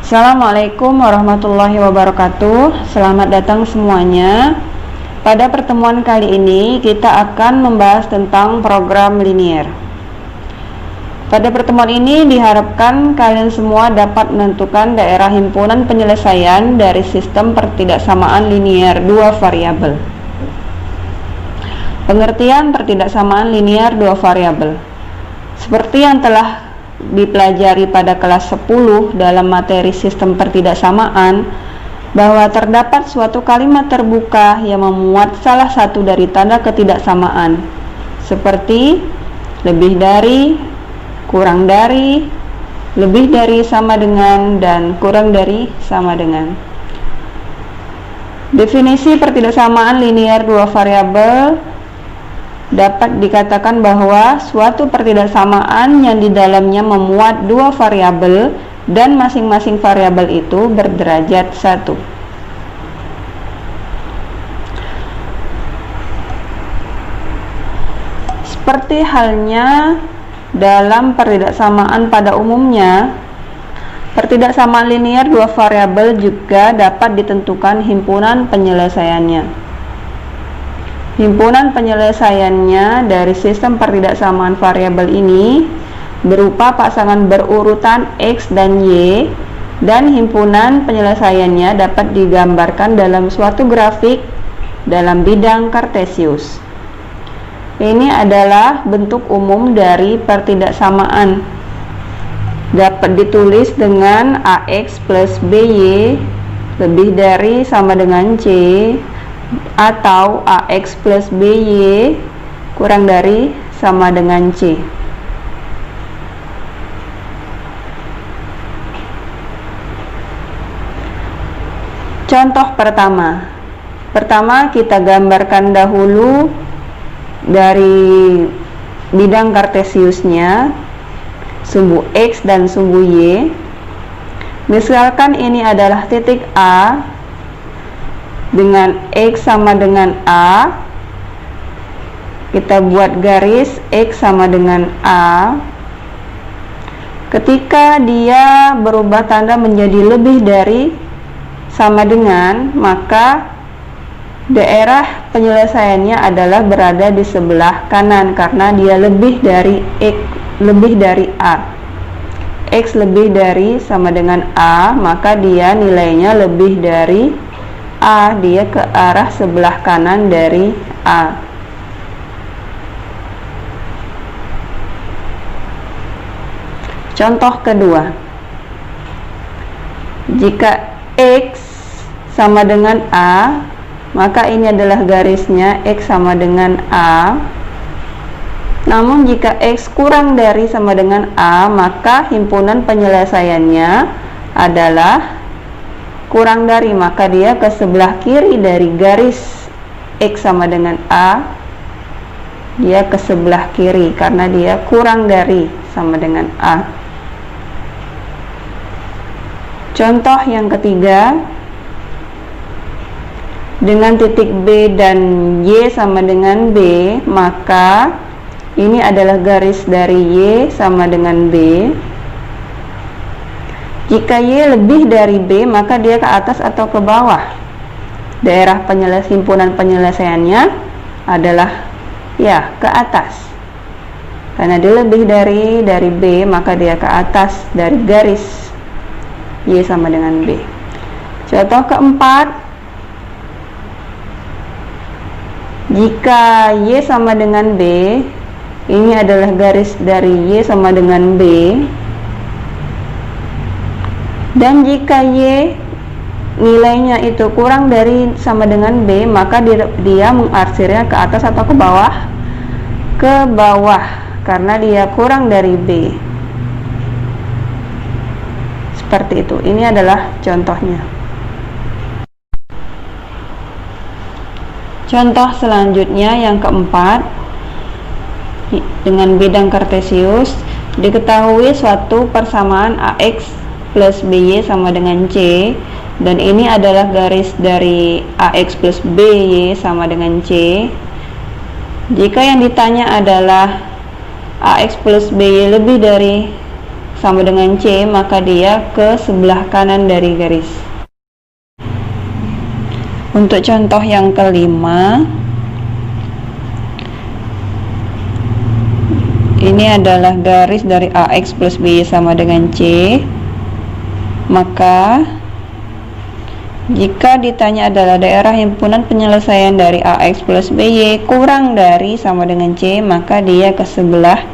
Assalamualaikum warahmatullahi wabarakatuh. Selamat datang semuanya. Pada pertemuan kali ini kita akan membahas tentang program linier. Pada pertemuan ini diharapkan kalian semua dapat menentukan daerah himpunan penyelesaian dari sistem pertidaksamaan linier dua variabel. Pengertian pertidaksamaan linier dua variabel. Seperti yang telah dipelajari pada kelas 10 dalam materi sistem pertidaksamaan, bahwa terdapat suatu kalimat terbuka yang memuat salah satu dari tanda ketidaksamaan, seperti lebih dari, kurang dari, lebih dari sama dengan, dan kurang dari sama dengan. Definisi pertidaksamaan linier dua variabel dapat dikatakan bahwa suatu pertidaksamaan yang di dalamnya memuat dua variabel dan masing-masing variabel itu berderajat 1. Seperti halnya dalam pertidaksamaan pada umumnya, pertidaksamaan linier dua variabel juga dapat ditentukan himpunan penyelesaiannya. Himpunan penyelesaiannya dari sistem pertidaksamaan variabel ini berupa pasangan berurutan X dan Y, dan himpunan penyelesaiannya dapat digambarkan dalam suatu grafik dalam bidang kartesius. Ini adalah bentuk umum dari pertidaksamaan. Dapat ditulis dengan AX plus BY lebih dari sama dengan C, atau AX plus BY kurang dari sama dengan C. Contoh pertama kita gambarkan dahulu dari bidang kartesiusnya sumbu X dan sumbu Y. Misalkan ini adalah titik A dengan X sama dengan A, kita buat garis X sama dengan A. Ketika dia berubah tanda menjadi lebih dari sama dengan, maka daerah penyelesaiannya adalah berada di sebelah kanan karena dia lebih dari X, lebih dari A. X lebih dari sama dengan A, maka dia nilainya lebih dari A, dia ke arah sebelah kanan dari A. Contoh kedua, jika X sama dengan A, maka ini adalah garisnya X sama dengan A. Namun jika X kurang dari sama dengan A, maka himpunan penyelesaiannya adalah kurang dari, maka dia ke sebelah kiri dari garis X sama dengan A. Dia ke sebelah kiri karena dia kurang dari sama dengan A. Contoh yang ketiga, dengan titik B dan Y sama dengan B, maka ini adalah garis dari Y sama dengan B. Jika Y lebih dari B, maka dia ke atas atau ke bawah. Daerah himpunan penyelesaiannya adalah ya ke atas. Karena dia lebih dari B, maka dia ke atas dari garis Y sama dengan B. Contoh keempat, jika Y sama dengan B, ini adalah garis dari Y sama dengan B. Dan jika Y nilainya itu kurang dari sama dengan B, maka dia mengarsirnya ke atas atau ke bawah? Ke bawah, karena dia kurang dari B. Seperti itu. Ini adalah contohnya. Contoh selanjutnya yang keempat, dengan bidang kartesius diketahui suatu persamaan AX plus BY sama dengan C, dan ini adalah garis dari AX plus BY sama dengan C. Jika yang ditanya adalah AX plus BY lebih dari sama dengan C, maka dia ke sebelah kanan dari garis. Untuk contoh yang kelima, ini adalah garis dari AX plus BY sama dengan C. Maka jika ditanya adalah daerah himpunan penyelesaian dari AX plus BY kurang dari sama dengan C, maka dia ke sebelah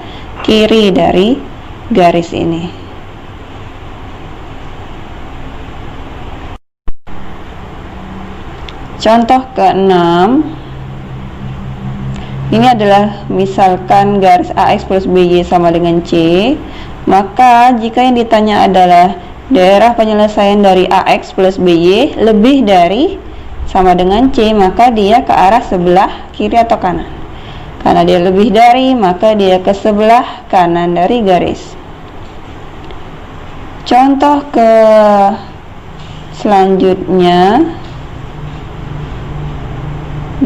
kiri dari garis ini. Contoh ke-6, ini adalah misalkan garis AX plus BY sama dengan C, maka jika yang ditanya adalah daerah penyelesaian dari AX plus BY lebih dari sama dengan C, maka dia ke arah sebelah kiri atau kanan. Karena dia lebih dari, maka dia ke sebelah kanan dari garis. Contoh ke selanjutnya,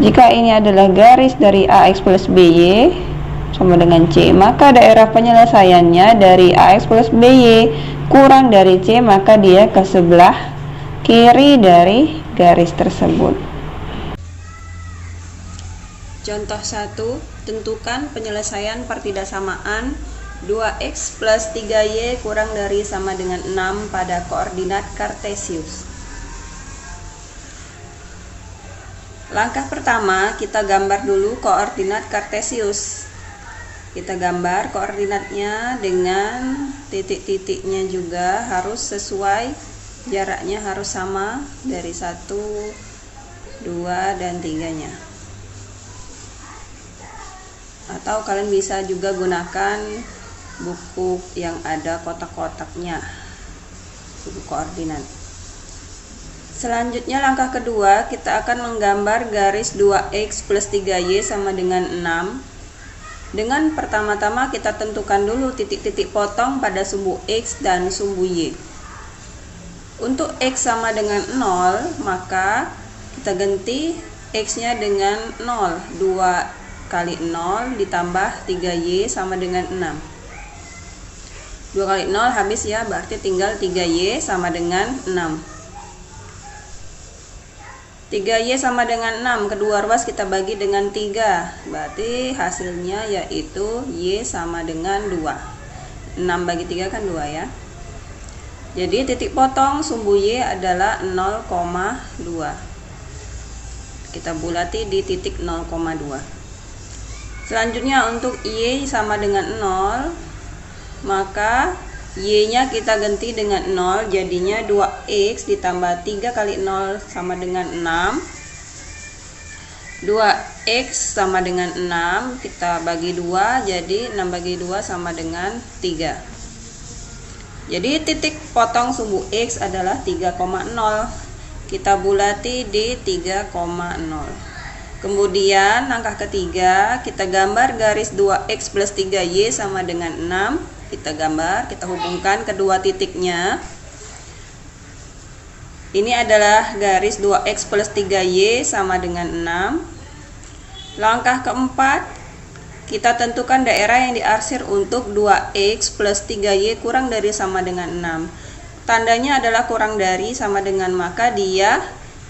jika ini adalah garis dari AX plus BY sama dengan C, maka daerah penyelesaiannya dari AX plus BY kurang dari C, maka dia ke sebelah kiri dari garis tersebut. Contoh 1, tentukan penyelesaian pertidaksamaan 2x plus 3y kurang dari sama dengan 6 pada koordinat kartesius. Langkah pertama, kita gambar dulu koordinat kartesius. Kita gambar koordinatnya dengan titik-titiknya juga harus sesuai, jaraknya harus sama dari 1, 2, dan 3-nya. Atau kalian bisa juga gunakan buku yang ada kotak-kotaknya, buku koordinat. Selanjutnya langkah kedua, kita akan menggambar garis 2x plus 3y sama dengan 6. Dengan pertama-tama kita tentukan dulu titik-titik potong pada sumbu x dan sumbu y. Untuk x sama dengan 0, maka kita ganti x-nya dengan 0. 2 kali 0 ditambah 3y sama dengan 6. 2 kali 0 habis ya, berarti tinggal 3y sama dengan 6. 3y sama dengan 6, kedua ruas kita bagi dengan 3, berarti hasilnya yaitu y sama dengan 2. 6 bagi 3 kan 2 ya. Jadi titik potong sumbu y adalah 0,2. Kita bulati di titik 0,2. Selanjutnya untuk y sama dengan 0, maka y-nya kita ganti dengan 0, jadinya 2x ditambah 3 kali 0 sama dengan 6. 2x sama dengan 6, kita bagi 2, jadi 6 bagi 2 sama dengan 3. Jadi titik potong sumbu x adalah 3,0. Kita bulati di 3,0. Kemudian langkah ketiga, kita gambar garis 2x plus 3y sama dengan 6. Kita gambar, kita hubungkan kedua titiknya. Ini adalah garis 2x plus 3y sama dengan 6. Langkah keempat, kita tentukan daerah yang diarsir untuk 2x plus 3y kurang dari sama dengan 6. Tandanya adalah kurang dari sama dengan, maka dia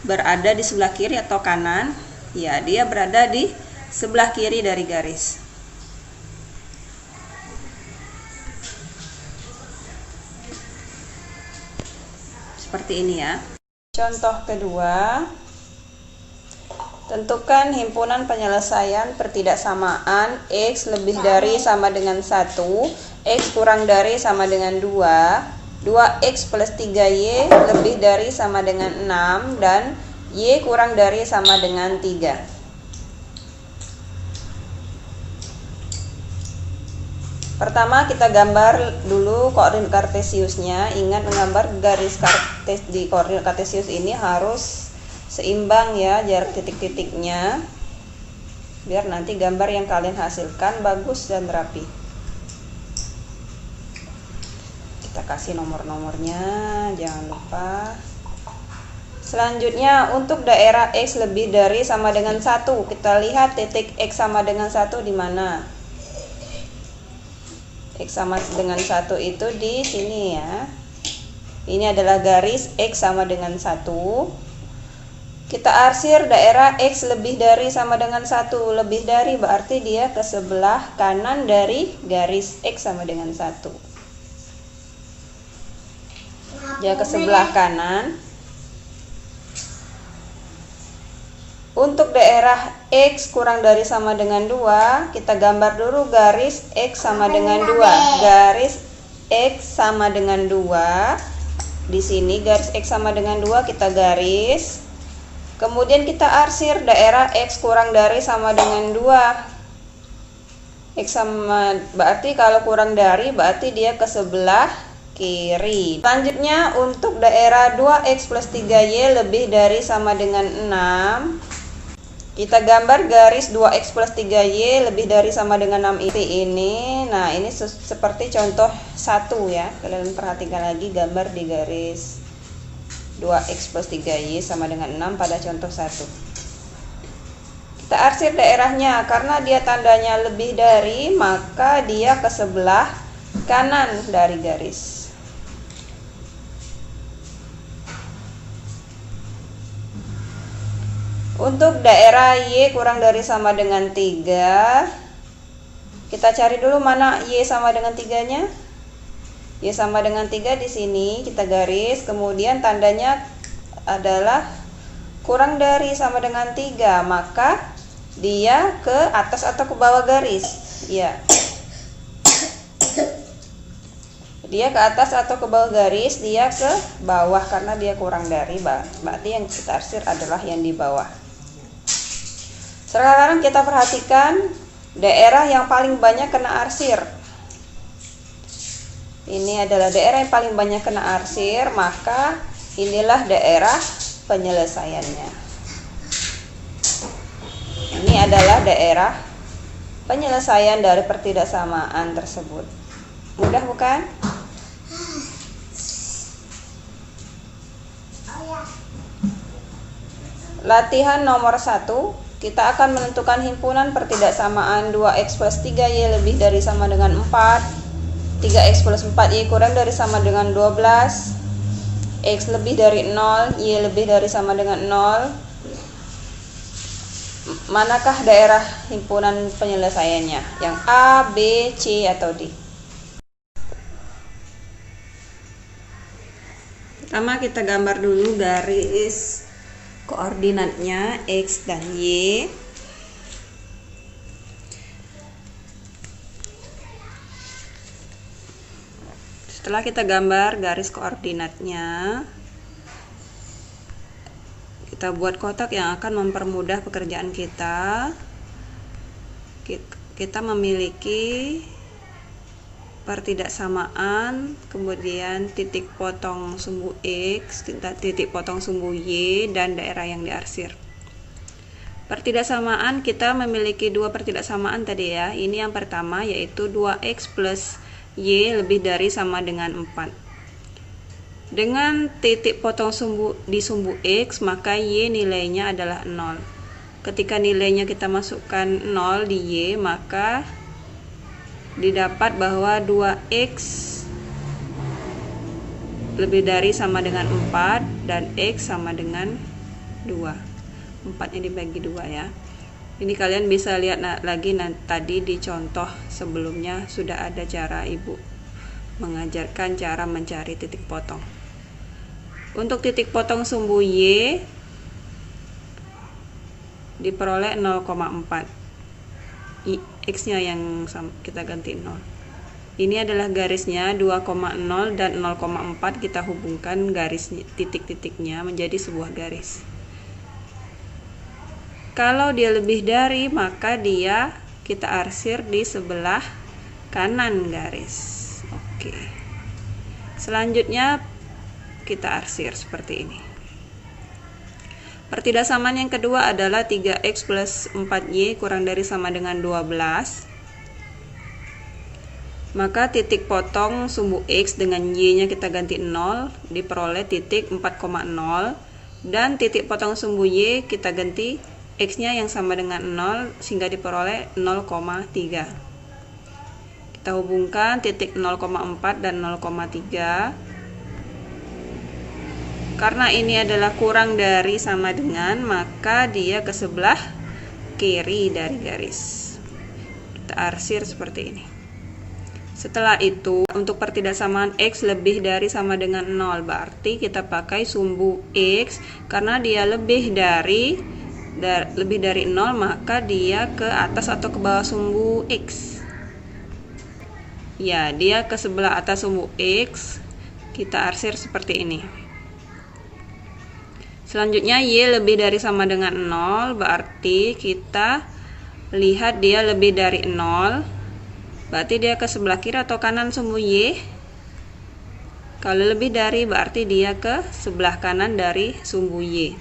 berada di sebelah kiri atau kanan. Ya, dia berada di sebelah kiri dari garis. Seperti ini ya. Contoh kedua, tentukan himpunan penyelesaian pertidaksamaan x lebih dari sama dengan 1, x kurang dari sama dengan 2, 2x plus 3y lebih dari sama dengan 6, dan y kurang dari sama dengan 3. Pertama kita gambar dulu koordinat kartesiusnya. Ingat, menggambar garis di koordinat kartesius ini harus seimbang ya jarak titik-titiknya, biar nanti gambar yang kalian hasilkan bagus dan rapi. Kita kasih nomor-nomornya, jangan lupa. Selanjutnya untuk daerah x lebih dari sama dengan 1, kita lihat titik x sama dengan 1 di mana. X sama dengan 1 itu di sini ya. Ini adalah garis X sama dengan 1. Kita arsir daerah X lebih dari sama dengan 1. Lebih dari berarti dia ke sebelah kanan dari garis X sama dengan 1. Dia ke sebelah kanan. Untuk daerah X kurang dari sama dengan 2, kita gambar dulu garis X sama dengan 2. Garis X sama dengan 2. Di sini garis X sama dengan 2 kita garis. Kemudian kita arsir daerah X kurang dari sama dengan 2. X sama berarti kalau kurang dari berarti dia ke sebelah kiri. Selanjutnya untuk daerah 2X plus 3Y lebih dari sama dengan 6. Kita gambar garis 2X plus 3Y lebih dari sama dengan 6 ini. Nah, ini seperti contoh 1 ya. Kalian perhatikan lagi gambar di garis 2X plus 3Y sama dengan 6 pada contoh 1. Kita arsir daerahnya. Karena dia tandanya lebih dari, maka dia ke sebelah kanan dari garis. Untuk daerah Y kurang dari sama dengan 3, kita cari dulu mana Y sama dengan 3-nya. Y sama dengan 3 di sini kita garis, kemudian tandanya adalah kurang dari sama dengan 3, maka dia ke atas atau ke bawah garis. Ya. Dia ke atas atau ke bawah garis, dia ke bawah karena dia kurang dari, berarti yang kita arsir adalah yang di bawah. Sekarang kita perhatikan daerah yang paling banyak kena arsir. Ini adalah daerah yang paling banyak kena arsir, maka inilah daerah penyelesaiannya. Ini adalah daerah penyelesaian dari pertidaksamaan tersebut. Mudah bukan? Latihan nomor 1. Kita akan menentukan himpunan pertidaksamaan 2X plus 3Y lebih dari sama dengan 4, 3X plus 4Y kurang dari sama dengan 12, X lebih dari 0, Y lebih dari sama dengan 0. Manakah daerah himpunan penyelesaiannya? Yang A, B, C, atau D? Pertama kita gambar dulu garis koordinatnya X dan Y. Setelah kita gambar garis koordinatnya, kita buat kotak yang akan mempermudah pekerjaan kita. Kita memiliki pertidaksamaan, kemudian titik potong sumbu X, titik potong sumbu Y, dan daerah yang diarsir. Pertidaksamaan kita memiliki dua pertidaksamaan tadi ya. Ini yang pertama yaitu 2X plus Y lebih dari sama dengan 4. Dengan titik potong sumbu di sumbu X, maka Y nilainya adalah 0. Ketika nilainya kita masukkan 0 di Y, maka didapat bahwa 2X lebih dari sama dengan 4 dan X sama dengan 2. 4 nya dibagi 2 ya. Ini kalian bisa lihat lagi tadi di contoh sebelumnya sudah ada cara ibu mengajarkan cara mencari titik potong. Untuk titik potong sumbu Y diperoleh 0,4. X-nya yang kita ganti 0. Ini adalah garisnya 2,0 dan 0,4 kita hubungkan garis titik-titiknya menjadi sebuah garis. Kalau dia lebih dari, maka dia kita arsir di sebelah kanan garis. Oke. Selanjutnya kita arsir seperti ini. Pertidaksamaan yang kedua adalah 3X plus 4Y kurang dari sama dengan 12. Maka titik potong sumbu X dengan Y-nya kita ganti 0, diperoleh titik 4,0. Dan titik potong sumbu Y kita ganti X-nya yang sama dengan 0, sehingga diperoleh 0,3. Kita hubungkan titik 0,4 dan 0,3. Karena ini adalah kurang dari sama dengan, maka dia ke sebelah kiri dari garis. Kita arsir seperti ini. Setelah itu, untuk pertidaksamaan X lebih dari sama dengan 0, berarti kita pakai sumbu X. Karena dia lebih dari 0, maka dia ke atas atau ke bawah sumbu X. Ya, dia ke sebelah atas sumbu X. Kita arsir seperti ini. Selanjutnya Y lebih dari sama dengan 0, berarti kita lihat dia lebih dari 0. Berarti dia ke sebelah kiri atau kanan sumbu Y. Kalau lebih dari, berarti dia ke sebelah kanan dari sumbu Y.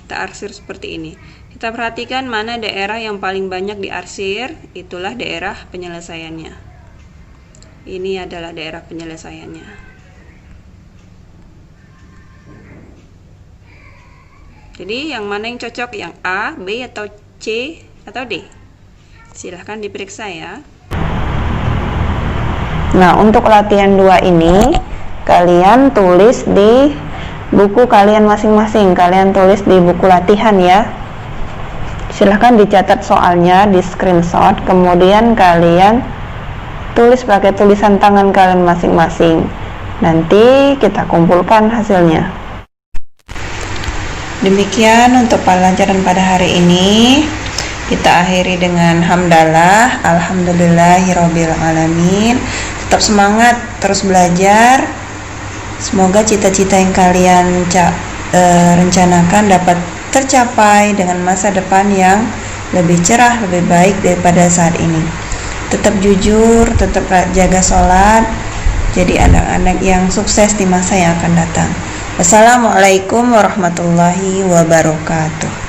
Kita arsir seperti ini. Kita perhatikan mana daerah yang paling banyak diarsir, itulah daerah penyelesaiannya. Ini adalah daerah penyelesaiannya. Jadi yang mana yang cocok? Yang A, B, atau C, atau D? Silahkan diperiksa ya. Nah, untuk latihan 2 ini kalian tulis di buku kalian masing-masing. Kalian tulis di buku latihan ya. Silahkan dicatat soalnya, di screenshot, kemudian kalian tulis pakai tulisan tangan kalian masing-masing. Nanti kita kumpulkan hasilnya. Demikian untuk pelajaran pada hari ini. Kita akhiri dengan hamdalah, alhamdulillahirabbil alamin. Tetap semangat, terus belajar. Semoga cita-cita yang kalian rencanakan dapat tercapai dengan masa depan yang lebih cerah, lebih baik daripada saat ini. Tetap jujur, tetap jaga sholat, jadi anak-anak yang sukses di masa yang akan datang. Wassalamualaikum warahmatullahi wabarakatuh.